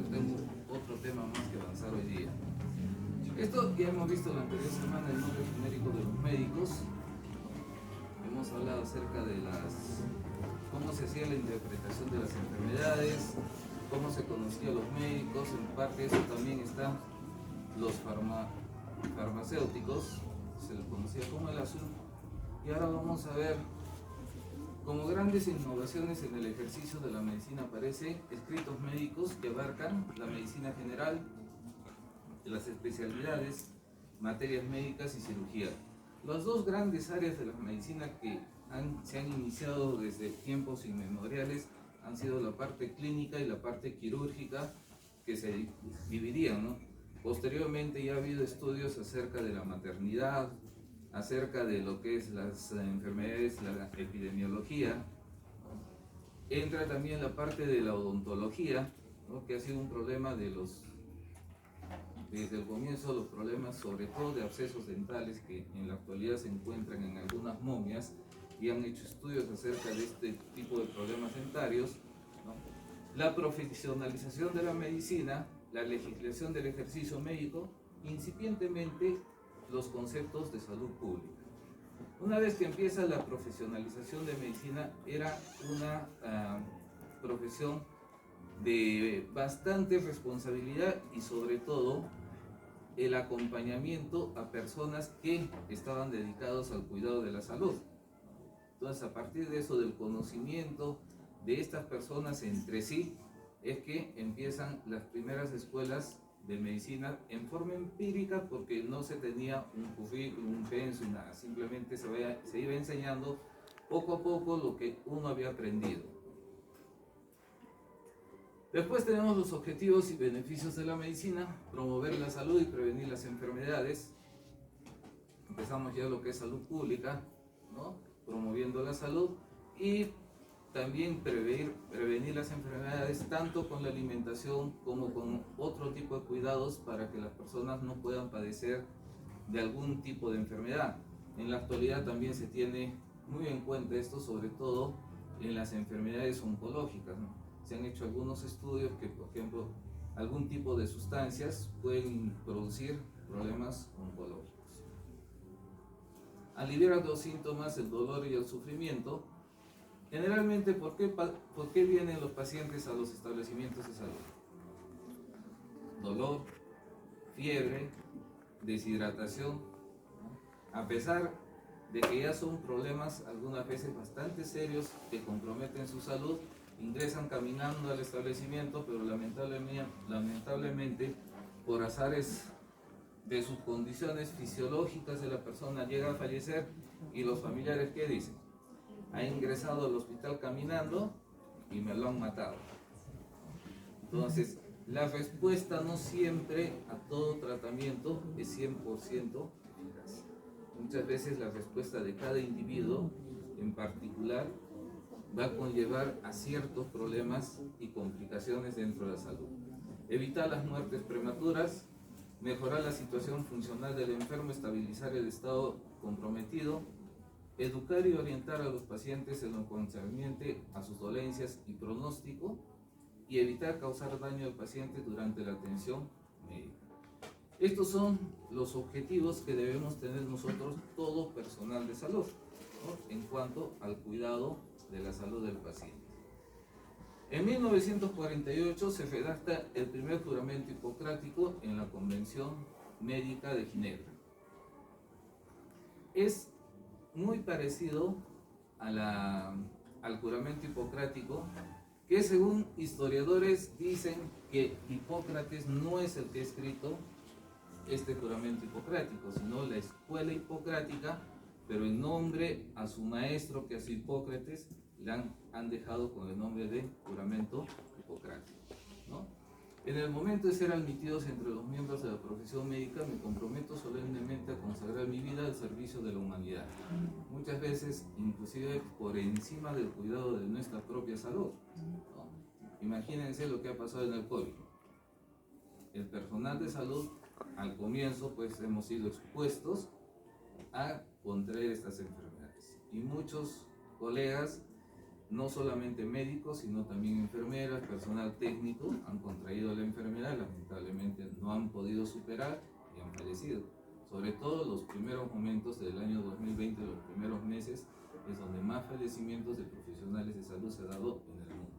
tengo otro tema más que avanzar hoy día. Esto ya hemos visto la anterior semana, el nombre genérico de los médicos. Hemos hablado acerca de cómo se hacía la interpretación de las enfermedades, cómo se conocían los médicos. En parte eso también está los farmacéuticos, se les conocía como el azul. Y ahora vamos a ver, como grandes innovaciones en el ejercicio de la medicina aparecen escritos médicos que abarcan la medicina general, las especialidades, materias médicas y cirugía. Las dos grandes áreas de la medicina que se han iniciado desde tiempos inmemoriales han sido la parte clínica y la parte quirúrgica, que se dividían, ¿no? Posteriormente ya ha habido estudios acerca de la maternidad, acerca de lo que es las enfermedades, la epidemiología, ¿no? Entra también la parte de la odontología, ¿no? Que ha sido un problema desde el comienzo, los problemas sobre todo de abscesos dentales que en la actualidad se encuentran en algunas momias y han hecho estudios acerca de este tipo de problemas dentarios, ¿no? La profesionalización de la medicina, la legislación del ejercicio médico, incipientemente los conceptos de salud pública. Una vez que empieza la profesionalización de medicina, era una profesión de bastante responsabilidad y sobre todo el acompañamiento a personas que estaban dedicados al cuidado de la salud. Entonces, a partir de eso, del conocimiento de estas personas entre sí, es que empiezan las primeras escuelas de medicina en forma empírica, porque no se tenía un currículum, un pensum, nada, simplemente se iba enseñando poco a poco lo que uno había aprendido. Después tenemos los objetivos y beneficios de la medicina: promover la salud y prevenir las enfermedades. Empezamos ya lo que es salud pública, ¿no? Promoviendo la salud y también prevenir las enfermedades, tanto con la alimentación como con otro tipo de cuidados para que las personas no puedan padecer de algún tipo de enfermedad. En la actualidad también se tiene muy en cuenta esto, sobre todo en las enfermedades oncológicas, ¿no? Se han hecho algunos estudios que, por ejemplo, algún tipo de sustancias pueden producir problemas oncológicos. Aliviar los síntomas, el dolor y el sufrimiento. Generalmente, ¿por qué vienen los pacientes a los establecimientos de salud? Dolor, fiebre, deshidratación, ¿no? A pesar de que ya son problemas algunas veces bastante serios que comprometen su salud, ingresan caminando al establecimiento, pero lamentablemente por azares de sus condiciones fisiológicas de la persona llega a fallecer, y los familiares, ¿qué dicen? Ha ingresado al hospital caminando y me lo han matado. Entonces, la respuesta no siempre a todo tratamiento es 100% eficaz. Muchas veces la respuesta de cada individuo en particular va a conllevar a ciertos problemas y complicaciones dentro de la salud. Evitar las muertes prematuras, mejorar la situación funcional del enfermo, estabilizar el estado comprometido, educar y orientar a los pacientes en lo concerniente a sus dolencias y pronóstico, y evitar causar daño al paciente durante la atención médica. Estos son los objetivos que debemos tener nosotros, todo personal de salud, ¿no? En cuanto al cuidado de la salud del paciente. En 1948 se redacta el primer juramento hipocrático en la Convención Médica de Ginebra. Es muy parecido al juramento hipocrático, que según historiadores dicen que Hipócrates no es el que ha escrito este juramento hipocrático, sino la escuela hipocrática, pero en nombre a su maestro, que es Hipócrates, le han dejado con el nombre de juramento hipocrático, ¿no? En el momento de ser admitidos entre los miembros de la profesión médica, me comprometo solemnemente a consagrar mi vida al servicio de la humanidad, muchas veces inclusive por encima del cuidado de nuestra propia salud, ¿no? Imagínense lo que ha pasado en el COVID. El personal de salud, al comienzo, pues hemos sido expuestos a contraer estas enfermedades, y muchos colegas no solamente médicos, sino también enfermeras, personal técnico, han contraído la enfermedad, lamentablemente no han podido superar y han fallecido. Sobre todo los primeros momentos del año 2020, los primeros meses, es donde más fallecimientos de profesionales de salud se ha dado en el mundo.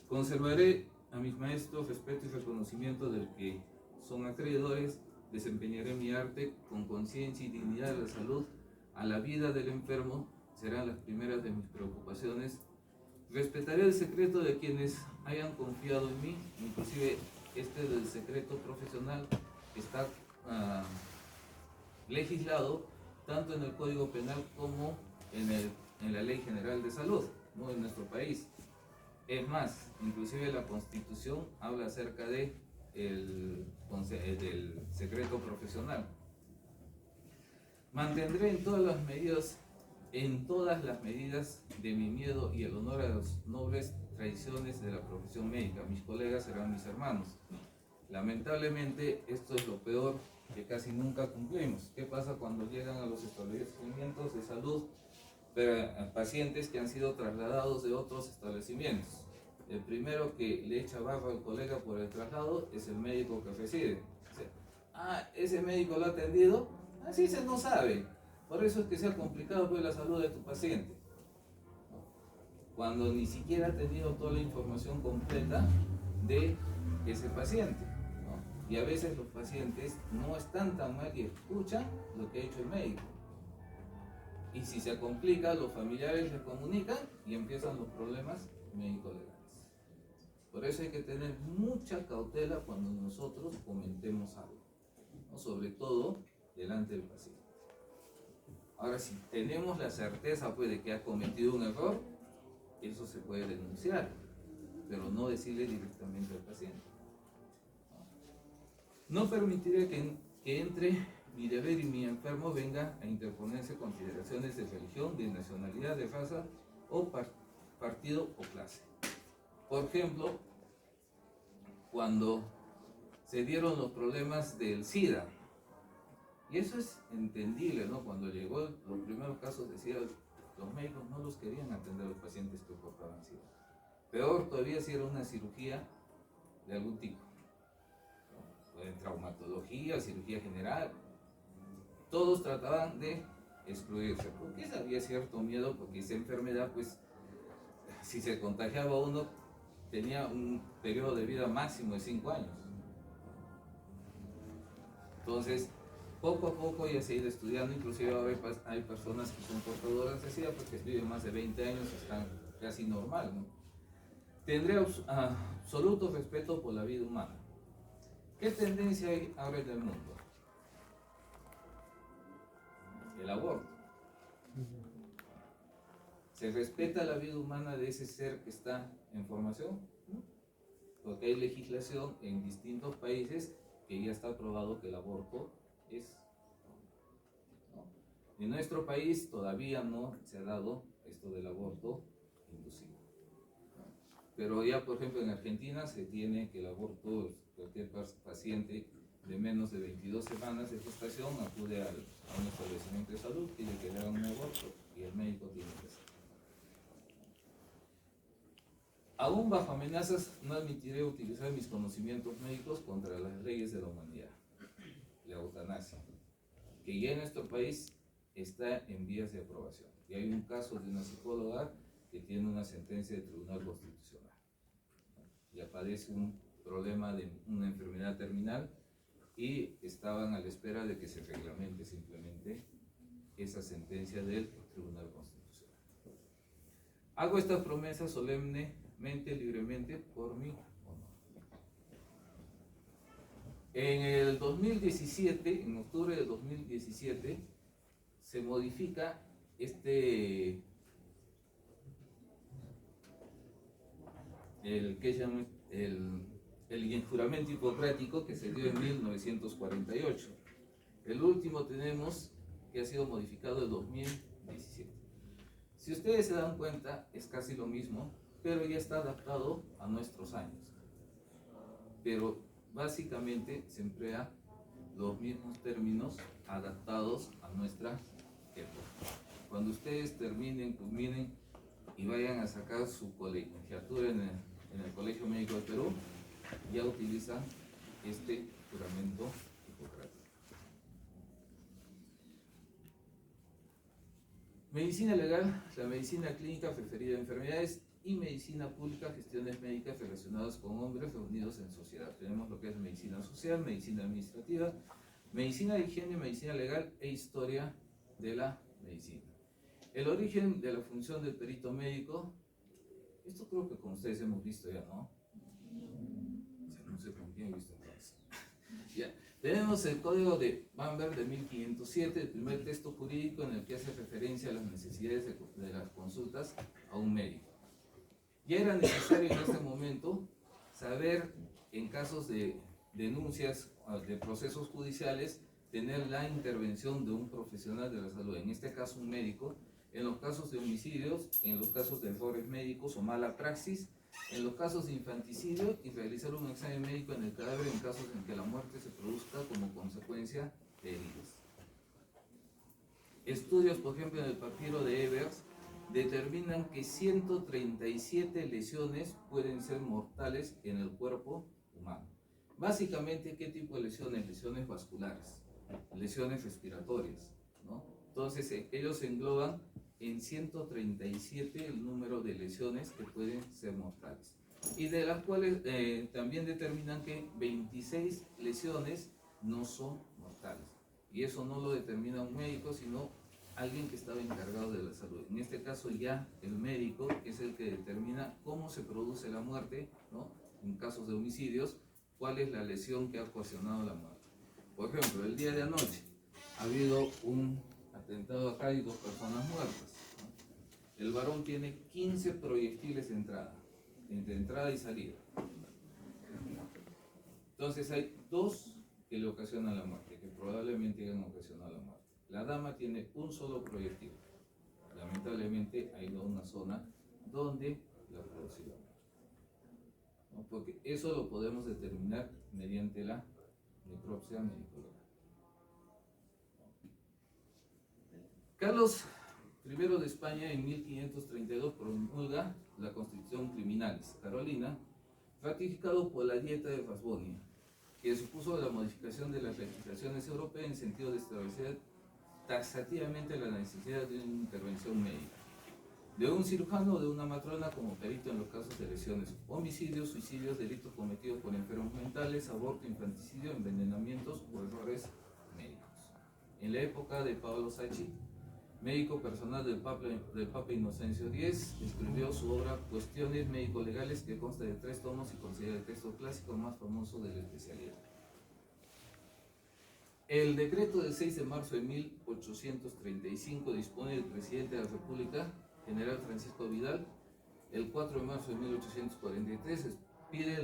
Conservaré a mis maestros respeto y reconocimiento del que son acreedores, desempeñaré mi arte con conciencia y dignidad de la salud, a la vida del enfermo, serán las primeras de mis preocupaciones. Respetaré el secreto de quienes hayan confiado en mí, inclusive este del secreto profesional está legislado tanto en el Código Penal como en la Ley General de Salud, ¿no?, en nuestro país. Es más, inclusive la Constitución habla acerca de del secreto profesional. Mantendré en todas las medidas de mi miedo y el honor a las nobles tradiciones de la profesión médica. Mis colegas serán mis hermanos. Lamentablemente esto es lo peor, que casi nunca cumplimos. ¿Qué pasa cuando llegan a los establecimientos de salud pacientes que han sido trasladados de otros establecimientos? El primero que le echa barro al colega por el traslado es el médico que reside. Ese médico lo ha atendido, así se no sabe. Por eso es que se ha complicado pues la salud de tu paciente, cuando ni siquiera ha tenido toda la información completa de ese paciente, ¿no? Y a veces los pacientes no están tan mal y escuchan lo que ha hecho el médico. Y si se complica, los familiares les comunican y empiezan los problemas médico-legales. Por eso hay que tener mucha cautela cuando nosotros comentemos algo, ¿no?, sobre todo delante del paciente. Ahora, si tenemos la certeza pues, de que ha cometido un error, eso se puede denunciar, pero no decirle directamente al paciente. No permitiré que entre mi deber y mi enfermo venga a interponerse consideraciones de religión, de nacionalidad, de raza o partido o clase. Por ejemplo, cuando se dieron los problemas del SIDA, y eso es entendible, ¿no? Cuando llegó los primeros casos de SIDA, los médicos no los querían atender a los pacientes que portaban SIDA. Peor todavía si era una cirugía de algún tipo, ¿no?, de traumatología, cirugía general. Todos trataban de excluirse, porque había cierto miedo, porque esa enfermedad, pues, si se contagiaba uno, tenía un periodo de vida máximo de 5 años. Entonces, poco a poco ya se ha ido estudiando, inclusive ahora hay personas que son portadoras de SIDA porque viven más de 20 años y están casi normal, ¿no? Tendré absoluto respeto por la vida humana. ¿Qué tendencia hay ahora en el mundo? El aborto. ¿Se respeta la vida humana de ese ser que está en formación? ¿No? Porque hay legislación en distintos países que ya está probado que el aborto es, ¿no? En nuestro país todavía no se ha dado esto del aborto inducido, ¿no? Pero ya, por ejemplo, en Argentina se tiene que el aborto, cualquier paciente de menos de 22 semanas de gestación acude a un establecimiento de salud, tiene que le hagan un aborto y el médico tiene que hacer. Aún bajo amenazas, no admitiré utilizar mis conocimientos médicos contra las leyes de la humanidad. La eutanasia, que ya en nuestro país está en vías de aprobación. Y hay un caso de una psicóloga que tiene una sentencia del Tribunal Constitucional. Ya padece un problema de una enfermedad terminal y estaban a la espera de que se reglamente simplemente esa sentencia del Tribunal Constitucional. Hago esta promesa solemnemente, libremente, por mi honor. En el 2017, en octubre de 2017, se modifica el juramento hipocrático que se dio en 1948. El último tenemos que ha sido modificado en 2017. Si ustedes se dan cuenta, es casi lo mismo, pero ya está adaptado a nuestros años. Pero básicamente se emplea los mismos términos adaptados a nuestra época. Cuando ustedes terminen, culminen y vayan a sacar su colegiatura en el Colegio Médico del Perú, ya utilizan este juramento hipocrático. Medicina legal, la medicina clínica referida a enfermedades, y medicina pública, gestiones médicas relacionadas con hombres reunidos en sociedad. Tenemos lo que es medicina social, medicina administrativa, medicina de higiene, medicina legal e historia de la medicina. El origen de la función del perito médico, esto creo que con ustedes hemos visto ya, ¿no? No sé con quién he visto entonces. Ya. Tenemos el Código de Bamberg de 1507, el primer texto jurídico en el que hace referencia a las necesidades de las consultas a un médico. Ya era necesario en este momento saber, en casos de denuncias de procesos judiciales, tener la intervención de un profesional de la salud, en este caso un médico, en los casos de homicidios, en los casos de errores médicos o mala praxis, en los casos de infanticidio, y realizar un examen médico en el cadáver en casos en que la muerte se produzca como consecuencia de heridas. Estudios, por ejemplo, en el papiro de Evers, determinan que 137 lesiones pueden ser mortales en el cuerpo humano. Básicamente, ¿qué tipo de lesiones? Lesiones vasculares, lesiones respiratorias, ¿no? Entonces, ellos engloban en 137 el número de lesiones que pueden ser mortales. Y de las cuales también determinan que 26 lesiones no son mortales. Y eso no lo determina un médico, sino alguien que estaba encargado de la salud. En este caso ya el médico es el que determina cómo se produce la muerte, ¿no? En casos de homicidios, cuál es la lesión que ha ocasionado la muerte. Por ejemplo, el día de anoche ha habido un atentado acá y 2 personas muertas, ¿no? El varón tiene 15 proyectiles de entrada, entre entrada y salida. Entonces hay 2 que le ocasionan la muerte, que probablemente hayan ocasionado la muerte. La dama tiene un solo proyectil. Lamentablemente ha ido a una zona donde la produció la muerte, ¿no? Porque eso lo podemos determinar mediante la necropsia médico-legal. Carlos I de España en 1532 promulga la Constitución Criminalis Carolina, ratificado por la Dieta de Rasbonia, que supuso la modificación de las legislaciones europeas en sentido de establecer taxativamente la necesidad de una intervención médica, de un cirujano o de una matrona como perito en los casos de lesiones, homicidios, suicidios, delitos cometidos por enfermos mentales, aborto, infanticidio, envenenamientos o errores médicos. En la época de Paolo Sacchi, médico personal del Papa Inocencio X, escribió su obra Cuestiones médico-legales, que consta de 3 tomos y considera el texto clásico más famoso de la especialidad. El decreto del 6 de marzo de 1835 dispone del presidente de la República, general Francisco Vidal. El 4 de marzo de 1843 pide